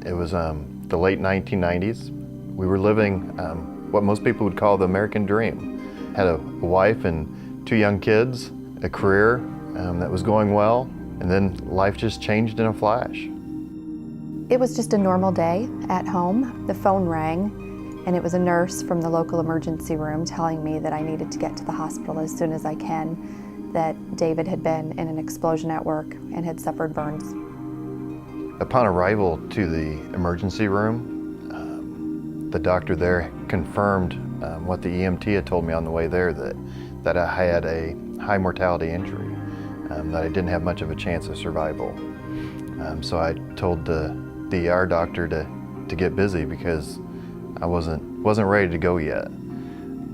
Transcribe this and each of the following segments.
It was the late 1990s. We were living what most people would call the American dream. Had a wife and 2 young kids, a career that was going well, and then life just changed in a flash. It was just a normal day at home. The phone rang, and it was a nurse from the local emergency room telling me that I needed to get to the hospital as soon as I can, that David had been in an explosion at work and had suffered burns. Upon arrival to the emergency room, the doctor there confirmed what the EMT had told me on the way there, that I had a high mortality injury, that I didn't have much of a chance of survival. So I told the ER doctor to get busy because I wasn't ready to go yet.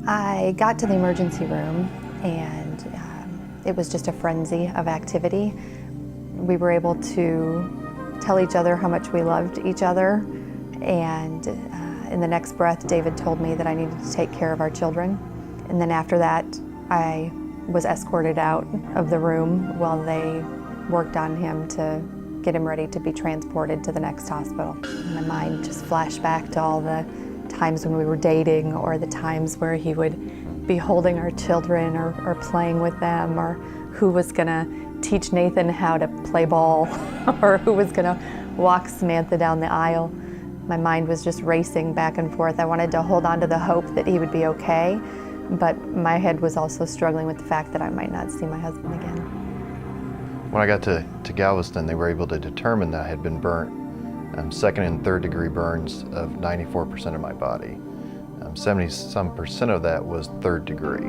I got to the emergency room, and it was just a frenzy of activity. We were able to tell each other how much we loved each other, and in the next breath, David told me that I needed to take care of our children. And then after that, I was escorted out of the room while they worked on him to get him ready to be transported to the next hospital. My mind just flashed back to all the times when we were dating, or the times where he would be holding our children or playing with them, or who was gonna teach Nathan how to play ball, or who was gonna walk Samantha down the aisle. My mind was just racing back and forth. I wanted to hold on to the hope that he would be okay, but my head was also struggling with the fact that I might not see my husband again. When I got to Galveston, they were able to determine that I had been burnt, 2nd and 3rd degree burns of 94% of my body. 70-some% of that was 3rd degree.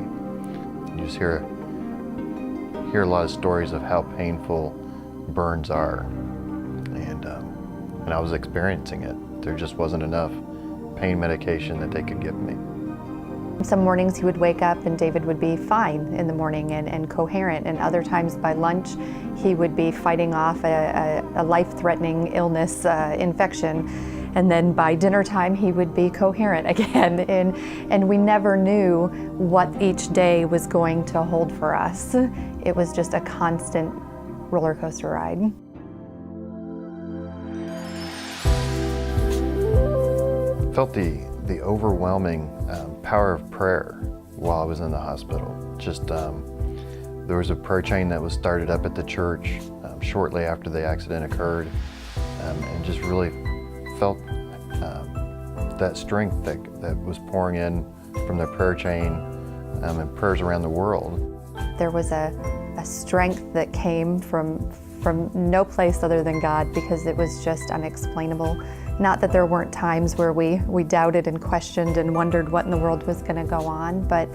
You just hear a lot of stories of how painful burns are, and I was experiencing it. There just wasn't enough pain medication that they could give me. Some mornings he would wake up and David would be fine in the morning and coherent, and other times by lunch he would be fighting off a life-threatening illness, infection, and then by dinner time he would be coherent again, and we never knew what each day was going to hold for us. It was just a constant roller coaster ride. I felt the overwhelming power of prayer while I was in the hospital. Just there was a prayer chain that was started up at the church shortly after the accident occurred, and just really felt that strength that was pouring in from the prayer chain and prayers around the world. There was a strength that came from no place other than God, because it was just unexplainable. Not that there weren't times where we doubted and questioned and wondered what in the world was going to go on, but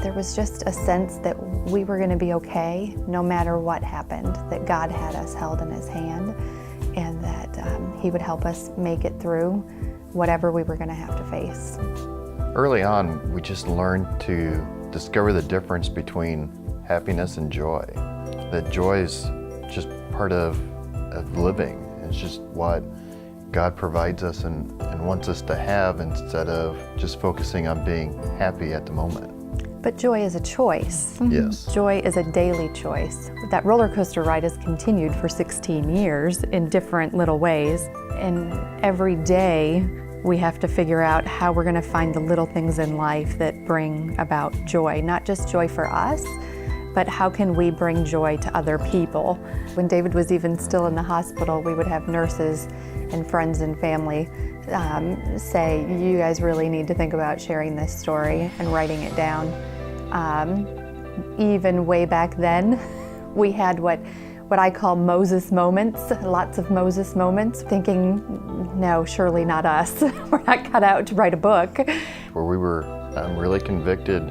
there was just a sense that we were going to be okay no matter what happened, that God had us held in His hand, and that He would help us make it through whatever we were going to have to face. Early on, we just learned to discover the difference between happiness and joy. That joy is just part of living. It's just what God provides us and wants us to have, instead of just focusing on being happy at the moment. But joy is a choice. Yes. Joy is a daily choice. That roller coaster ride has continued for 16 years in different little ways. And every day we have to figure out how we're going to find the little things in life that bring about joy. Not just joy for us, but how can we bring joy to other people? When David was even still in the hospital, we would have nurses and friends and family say, you guys really need to think about sharing this story and writing it down. Even way back then, we had what I call Moses moments, lots of Moses moments, thinking, no, surely not us. We're not cut out to write a book. Where we were really convicted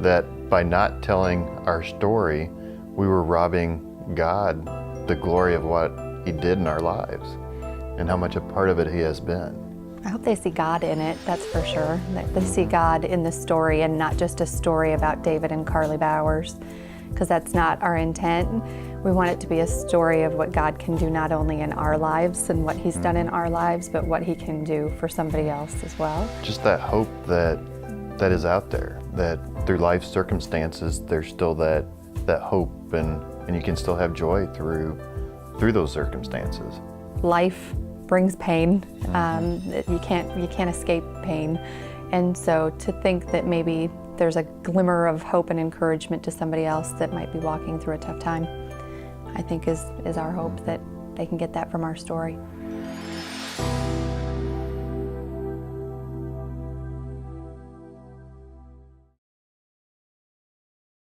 that by not telling our story, we were robbing God the glory of what He did in our lives and how much a part of it He has been. I hope they see God in it, that's for sure. That they see God in the story and not just a story about David and Carly Bowers, because that's not our intent. We want it to be a story of what God can do not only in our lives and what He's done in our lives, but what He can do for somebody else as well. Just that hope that is out there, that through life circumstances, there's still that hope, and you can still have joy through those circumstances. Life brings pain. You can't escape pain. And so to think that maybe there's a glimmer of hope and encouragement to somebody else that might be walking through a tough time, I think is our hope that they can get that from our story.